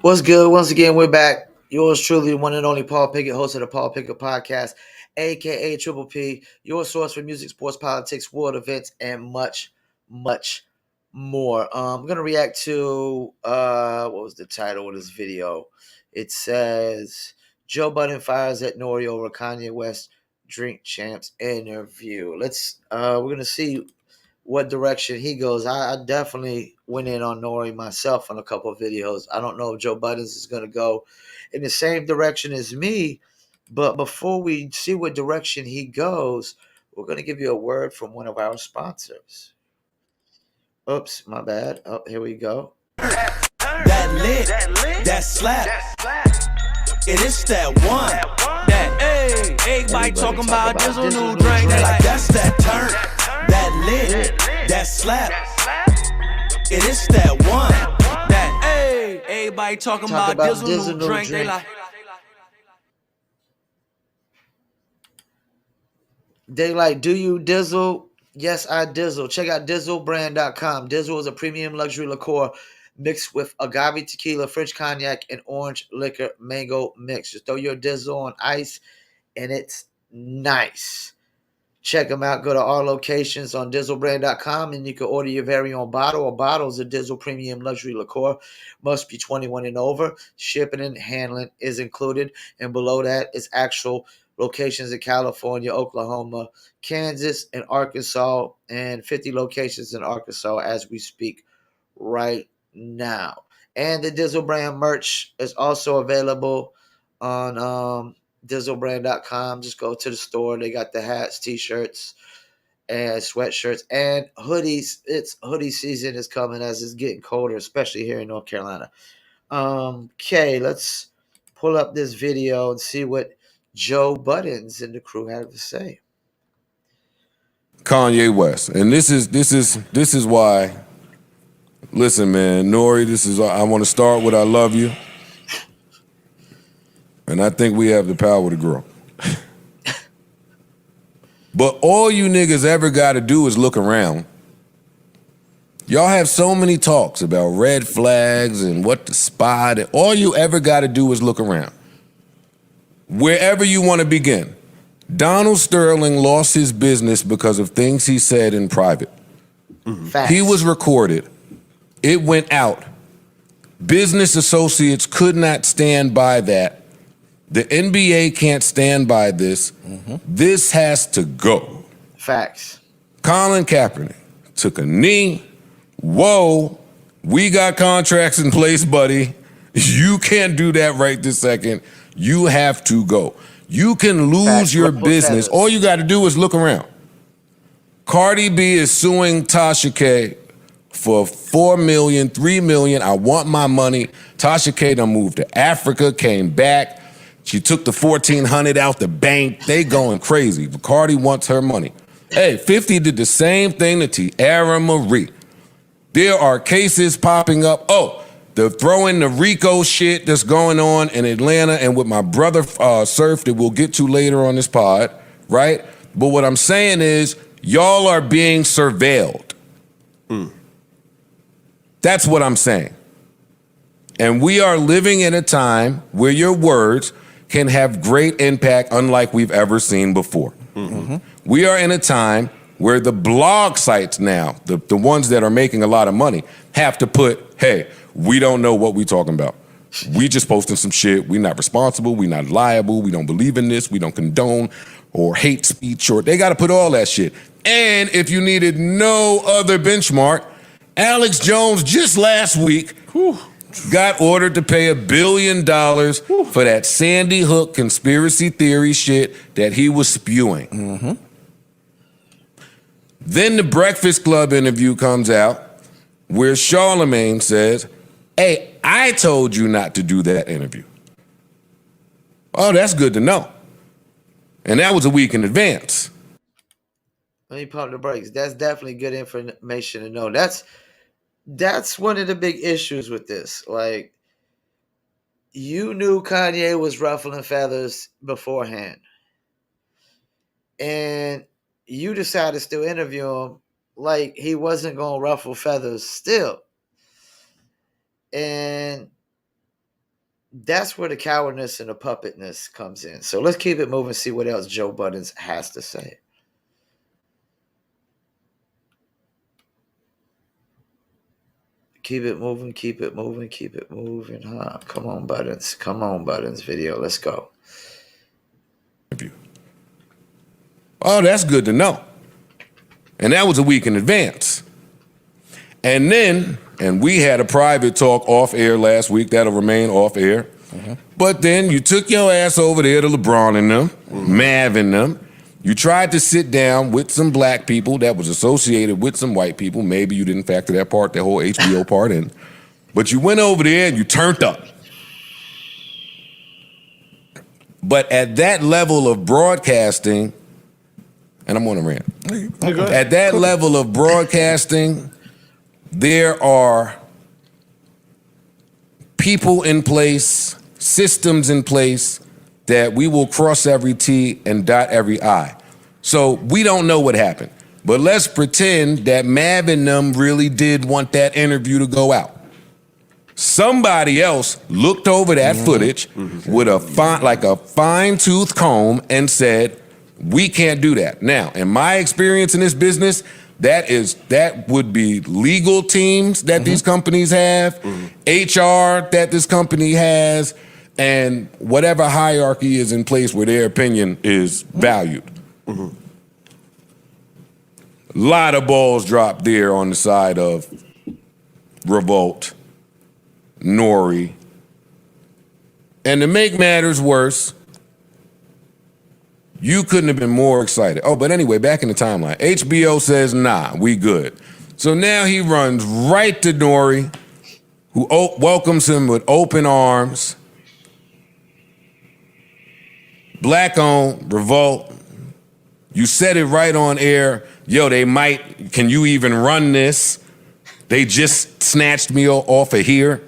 What's good? Once again, we're back. Yours truly, the one and only Paul Pickett, host of the Paul Pickett Podcast, aka Triple P, your source for music, sports, politics, world events, and much, much more. I'm gonna react to what was the title of this video? It says Joe Budden fires at N.O.R.E over Kanye West Drink Champs interview. We're gonna see what direction he goes. I definitely went in on N.O.R.E myself on a couple of videos. I don't know if Joe Budden's is going to go in the same direction as me, but before we see what direction he goes, we're going to give you a word from one of our sponsors. Oops, my bad. Oh, here we go. That lit, that slap. It is that one. That everybody talking about Dizzle new drink. They like that's that turn. That lit, that slap. It is that one. That everybody talking about Dizzle new drink. They like, do you Dizzle? Yes, I Dizzle. Check out DizzleBrand.com. Dizzle is a premium luxury liqueur mixed with agave tequila, French cognac, and orange liquor mango mix. Just throw your Dizzle on ice, and it's nice. Check them out. Go to our locations on DizzleBrand.com, and you can order your very own bottle or bottles of Dizzle Premium Luxury Liqueur. Must be 21 and over. Shipping and handling is included. And below that is actual locations in California, Oklahoma, Kansas, and Arkansas, and 50 locations in Arkansas as we speak right now. And the Dizzle Brand merch is also available on DizzleBrand.com. Just go to the store. They got the hats, t-shirts, and sweatshirts and hoodies. It's hoodie season is coming as it's getting colder, especially here in North Carolina. Okay, let's pull up this video and see what Joe Buttons and the crew have to say. Kanye West, and this is why. Listen, man, N.O.R.E, I want to start with I love you, and I think we have the power to grow. But all you niggas ever got to do is look around. Y'all have so many talks about red flags and what to spot. All you ever got to do is look around. Wherever you want to begin. Donald Sterling lost his business because of things he said in private. Facts. He was recorded. It went out. Business associates could not stand by that. The NBA can't stand by this. This has to go. Facts. Colin Kaepernick took a knee. Whoa, we got contracts in place, buddy. You can't do that right this second. You have to go. You can lose Facts. your business. All you got to do is look around. Cardi B is suing Tasha K for $4 million, $3 million. I want my money. Tasha K done moved to Africa, came back. She took the $1,400 out the bank. They going crazy. Cardi wants her money. Hey, 50 did the same thing to Tiara Marie. There are cases popping up. Oh, they're throwing the RICO shit that's going on in Atlanta and with my brother Surf that we'll get to later on this pod, right? But what I'm saying is y'all are being surveilled. That's what I'm saying. And we are living in a time where your words can have great impact unlike we've ever seen before. We are in a time where the blog sites now, the ones that are making a lot of money, have to put, hey, we don't know what we talking about. We just posting some shit. We not responsible. We not liable. We don't believe in this. We don't condone or hate speech. Or they got to put all that shit. And if you needed no other benchmark, Alex Jones just last week got ordered to pay $1 billion for that Sandy Hook conspiracy theory shit that he was spewing. Then the Breakfast Club interview comes out where Charlemagne says, hey, I told you not to do that interview. Oh, that's good to know. And that was a week in advance. Let me pump the brakes. That's definitely good information to know. That's one of the big issues with this. Like, you knew Kanye was ruffling feathers beforehand. And you decided to still interview him like he wasn't going to ruffle feathers still. And that's where the cowardness and the puppetness comes in. So let's keep it moving, see what else Joe Budden has to say. Keep it moving, keep it moving, keep it moving, huh? Come on, Buttons. Come on, Buttons video. Let's go. Oh, that's good to know. And that was a week in advance. And then, and we had a private talk off air last week that'll remain off air. But then you took your ass over there to LeBron and them, Mav and them. You tried to sit down with some black people that was associated with some white people. Maybe you didn't factor that part, that whole HBO part in. But you went over there and you turned up. But at that level of broadcasting, and I'm on a rant. At that level of broadcasting, there are people in place, systems in place, that we will cross every T and dot every I. So we don't know what happened. But let's pretend that Mav and them really did want that interview to go out. Somebody else looked over that footage with a fine-tooth comb and said, we can't do that. Now, in my experience in this business, that would be legal teams that these companies have, HR that this company has, and whatever hierarchy is in place where their opinion is valued. A lot of balls dropped there on the side of Revolt, N.O.R.E. And to make matters worse, you couldn't have been more excited. Oh, but anyway, back in the timeline, HBO says, nah, we good. So now he runs right to N.O.R.E., who welcomes him with open arms. Black-owned, Revolt. You said it right on air. Yo, can you even run this? They just snatched me off of here.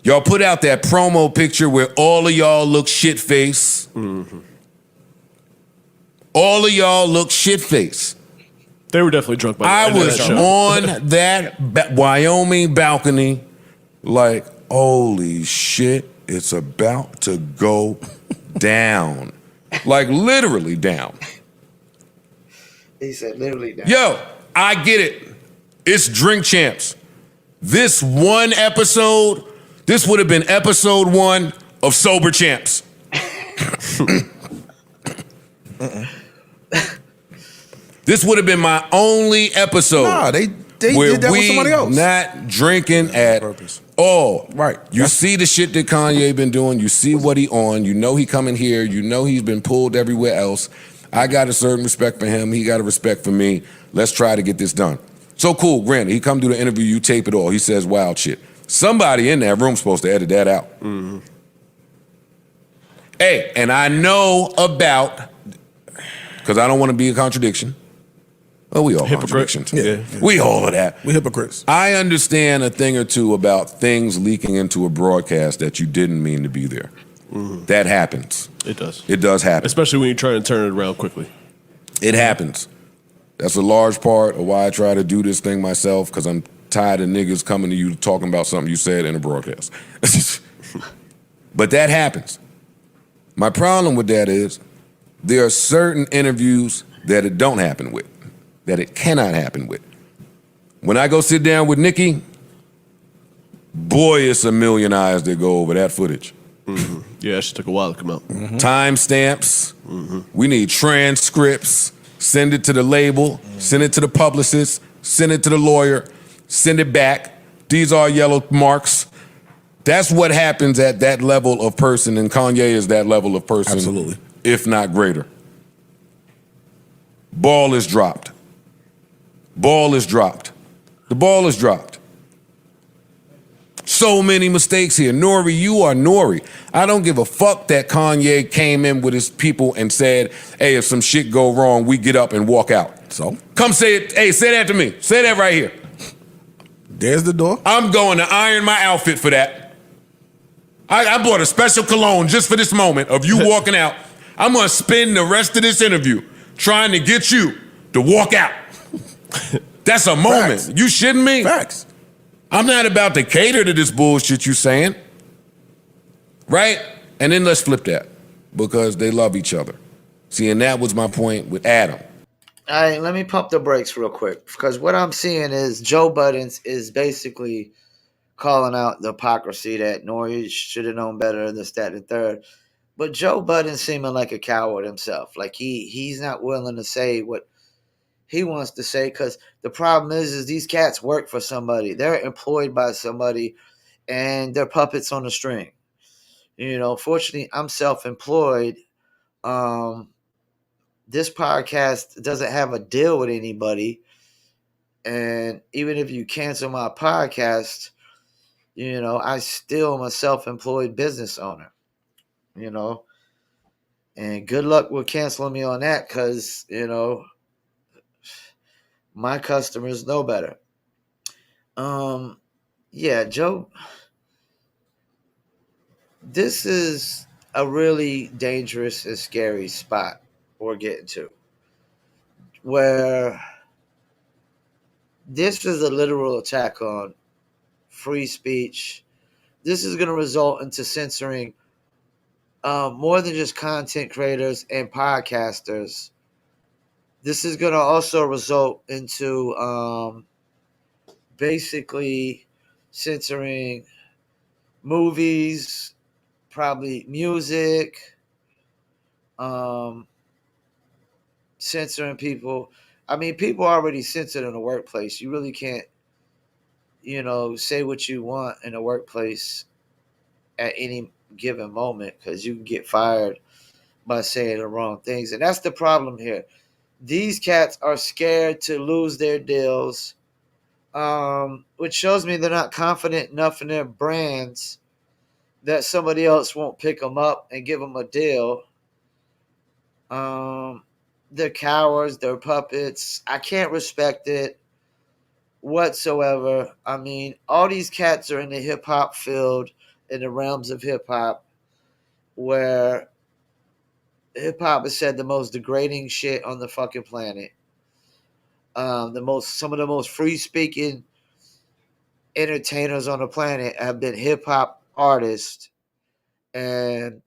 Y'all put out that promo picture where all of y'all look shit-faced. All of y'all look shit-faced. They were definitely drunk by the I end of was that show. on that Wyoming balcony like, holy shit, it's about to go down. Like literally down. He said literally down. Yo, I get it. It's Drink Champs. This one episode, this would have been episode 1 of Sober Champs. This would have been my only episode. Nah, they where did that with somebody else. Not drinking at all. Right. You see the shit that Kanye been doing. You see what he on. You know he coming here. You know he's been pulled everywhere else. I got a certain respect for him. He got a respect for me. Let's try to get this done. So cool, granted, he come do the interview, you tape it all. He says wild shit. Somebody in that room's supposed to edit that out. Hey, and I know about, because I don't want to be a contradiction. Well, we all contradictions. Yeah. We all of that. We hypocrites. I understand a thing or two about things leaking into a broadcast that you didn't mean to be there. That happens. It does. It does happen. Especially when you try to turn it around quickly. It happens. That's a large part of why I try to do this thing myself, because I'm tired of niggas coming to you talking about something you said in a broadcast. But that happens. My problem with that is there are certain interviews that it don't happen with, that it cannot happen with. When I go sit down with Nikki, boy, it's a million eyes that go over that footage. Yeah, it took a while to come out. Timestamps. We need transcripts. Send it to the label. Send it to the publicist. Send it to the lawyer. Send it back. These are yellow marks. That's what happens at that level of person, and Kanye is that level of person. Absolutely. If not greater. Ball is dropped. Ball is dropped. The ball is dropped. So many mistakes here. N.O.R.E, you are N.O.R.E. I don't give a fuck that Kanye came in with his people and said, hey, if some shit go wrong, we get up and walk out. So? Come say it. Hey, say that to me. Say that right here. There's the door. I'm going to iron my outfit for that. I bought a special cologne just for this moment of you walking out. I'm going to spend the rest of this interview trying to get you to walk out. That's a moment. Facts. You shitting me? Facts. I'm not about to cater to this bullshit you saying. right? And then let's flip that because they love each other. See, and that was my point with Adam. All right, let me pump the brakes real quick because what I'm seeing is Joe Budden is basically calling out the hypocrisy that N.O.R.E should have known better, this, that, and the third. But Joe Budden seeming like a coward himself. Like he's not willing to say what he wants to say because the problem is these cats work for somebody. They're employed by somebody and they're puppets on a string. Fortunately, I'm self-employed. Um, this podcast doesn't have a deal with anybody. And even if you cancel my podcast, I still am a self-employed business owner, you know, and good luck with canceling me on that because, my customers know better. Yeah, Joe, this is a really dangerous and scary spot we're getting to where this is a literal attack on free speech. This is going to result into censoring more than just content creators and podcasters. This is going to also result into basically censoring movies, probably music, um, censoring people. I mean, people are already censored in the workplace. You really can't, say what you want in a workplace at any given moment because you can get fired by saying the wrong things. And that's the problem here. These cats are scared to lose their deals, which shows me they're not confident enough in their brands that somebody else won't pick them up and give them a deal. They're cowards, they're puppets. I can't respect it whatsoever. I mean, all these cats are in the hip hop field, in the realms of hip hop, where hip hop has said the most degrading shit on the fucking planet. Some of the most free speaking entertainers on the planet have been hip hop artists, and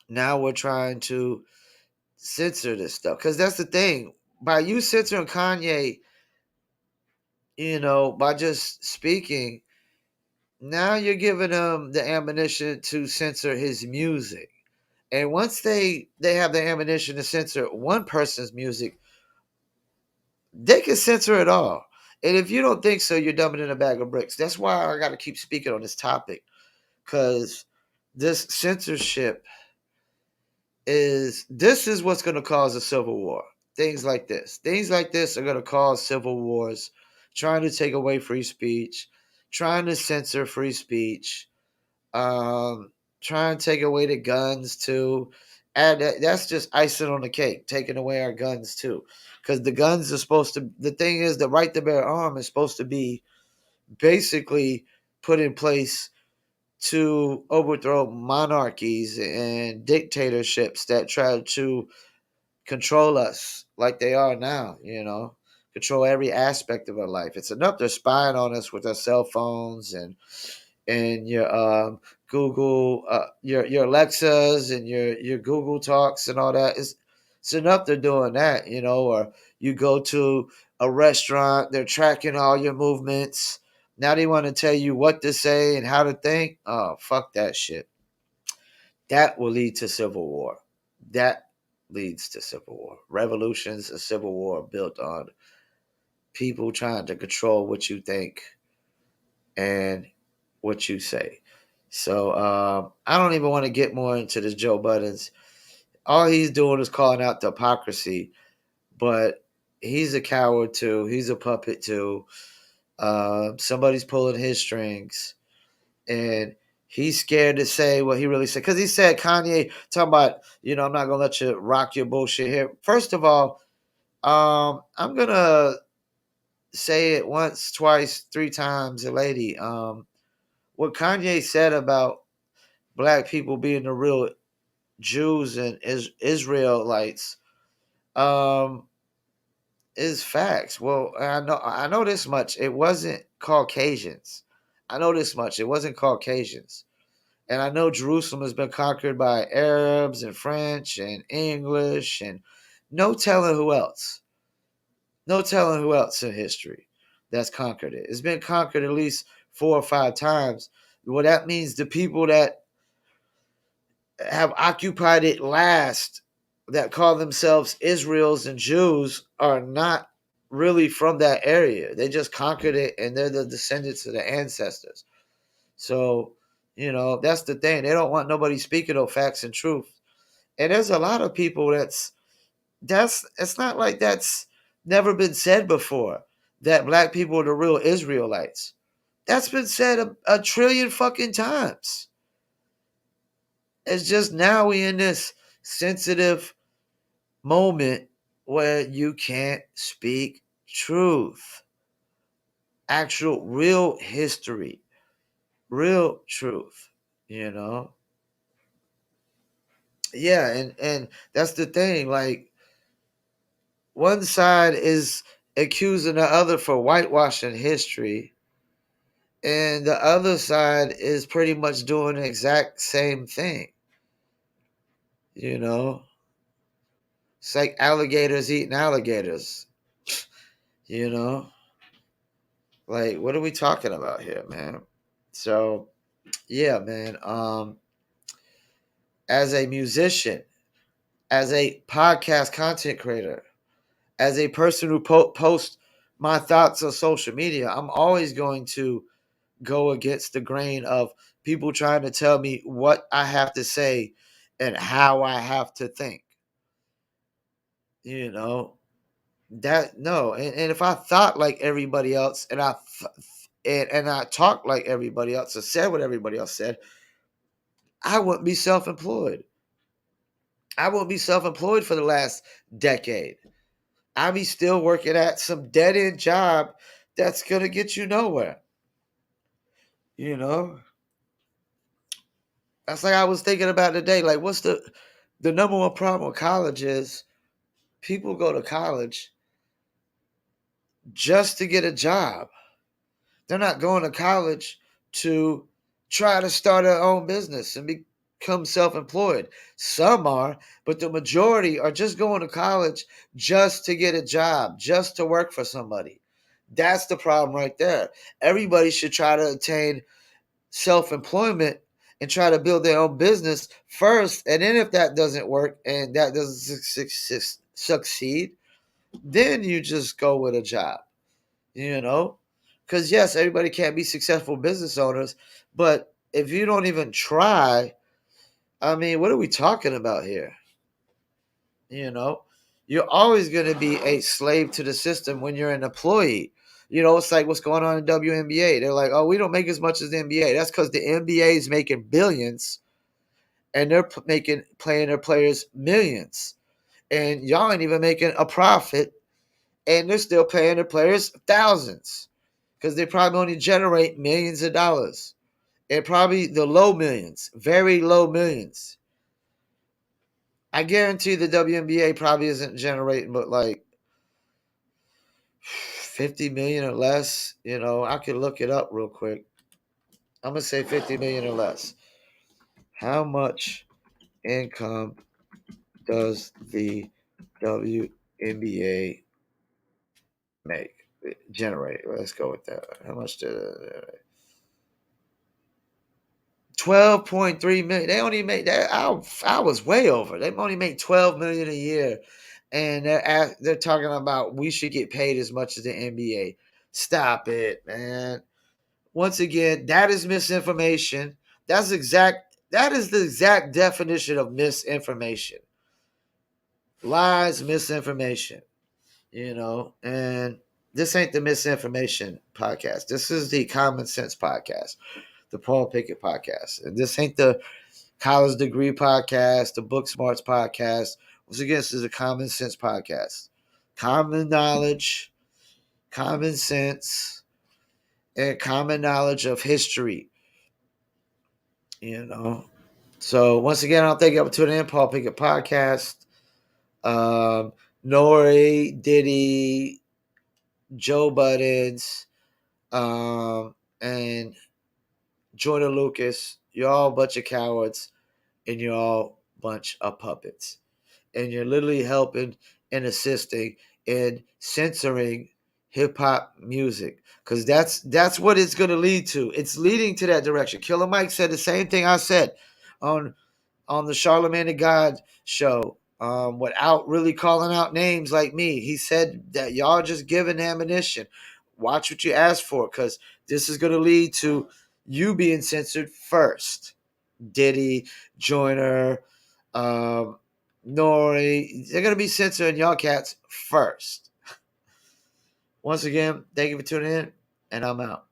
now we're trying to censor this stuff because that's the thing. By you censoring Kanye, by just speaking, now you're giving them the ammunition to censor his music. And once they have the ammunition to censor one person's music, they can censor it all. And if you don't think so, you're dumbing in a bag of bricks. That's why I got to keep speaking on this topic, because this censorship is what's going to cause a civil war. Things like this are going to cause civil wars, trying to take away free speech, trying to censor free speech, um, trying to take away the guns too. And that's just icing on the cake, taking away our guns too. Because the guns are supposed to, the thing is, the right to bear arm is supposed to be basically put in place to overthrow monarchies and dictatorships that try to control us like they are now, control every aspect of our life. It's enough they're spying on us with our cell phones and your Google, your Alexas and your Google Talks and all that. It's enough they're doing that, or you go to a restaurant, they're tracking all your movements. Now they want to tell you what to say and how to think. Oh, fuck that shit. That will lead to civil war. That leads to civil war. Revolutions, a civil war built on people trying to control what you think and what you say. So I don't even want to get more into this Joe Buttons. All he's doing is calling out the hypocrisy, but he's a coward too. He's a puppet too. Somebody's pulling his strings, and he's scared to say what he really said. Because he said, Kanye, talking about, I'm not going to let you rock your bullshit here. First of all, I'm going to say it once, twice, three times, a lady. What Kanye said about black people being the real Jews and Israelites is facts. Well, I know this much. It wasn't Caucasians. I know this much. It wasn't Caucasians. And I know Jerusalem has been conquered by Arabs and French and English and no telling who else. No telling who else in history that's conquered it. It's been conquered at least 4 or 5 times. Well, that means the people that have occupied it last, that call themselves Israels and Jews, are not really from that area. They just conquered it and they're the descendants of the ancestors. So, that's the thing. They don't want nobody speaking of facts and truth. And there's a lot of people it's not like that's never been said before, that black people are the real Israelites. That's been said a trillion fucking times. It's just now we in this sensitive moment where you can't speak truth, actual real history, real truth, you know? Yeah, and that's the thing. Like, one side is accusing the other for whitewashing history, and the other side is pretty much doing the exact same thing. You know, it's like alligators eating alligators. You know, like, what are we talking about here, man? So, yeah, man. As a musician, as a podcast content creator, as a person who posts my thoughts on social media, I'm always going to go against the grain of people trying to tell me what I have to say and how I have to think. You know, that no, and if I thought like everybody else and and I talked like everybody else or said what everybody else said, I wouldn't be self-employed. I wouldn't be self-employed for the last decade. I'd be still working at some dead-end job that's gonna get you nowhere. You know, that's like I was thinking about today. Like, what's the number one problem with college is people go to college just to get a job. They're not going to college to try to start their own business and become self-employed. Some are, but the majority are just going to college just to get a job, just to work for somebody. That's the problem right there. Everybody should try to attain self-employment and try to build their own business first. And then if that doesn't work and that doesn't succeed, then you just go with a job, you know? Because yes, everybody can't be successful business owners, but if you don't even try, I mean, what are we talking about here? You know, you're always going to be a slave to the system when you're an employee. You know, it's like what's going on in WNBA. They're like, oh, we don't make as much as the NBA. That's because the NBA is making billions and they're playing their players millions. And y'all ain't even making a profit and they're still paying their players thousands because they probably only generate millions of dollars. And probably the low millions, very low millions. I guarantee the WNBA probably isn't generating but like 50 million or less. You know, I could look it up real quick. I'm going to say 50 million or less. How much income does the WNBA make? Generate. Let's go with that. How much did 12.3 million. They only make that. I was way over. They only make 12 million a year, and they're talking about we should get paid as much as the NBA. Stop it, man. Once again, that is misinformation. That is the exact definition of misinformation. Lies, misinformation. You know, and this ain't the misinformation podcast. This is the common sense podcast, the Paul Pickett podcast. And this ain't the college degree podcast, the book smarts podcast. Once again, this is a common sense podcast. Common knowledge, common sense, and common knowledge of history. You know. So once again, I'll thank you for tuning in, Paul Pickett podcast. N.O.R.E, Diddy, Joe Buttons, and Jordan Lucas. you're all a bunch of cowards, and you're all a bunch of puppets. And you're literally helping and assisting in censoring hip hop music, because that's what it's going to lead to. It's leading to that direction. Killer Mike said the same thing I said on the Charlemagne the God show, without really calling out names like me. He said that y'all just giving ammunition. Watch what you ask for, because this is going to lead to you being censored first. Diddy, Joyner, N.O.R.E, they're going to be censoring y'all cats first. Once again, thank you for tuning in, and I'm out.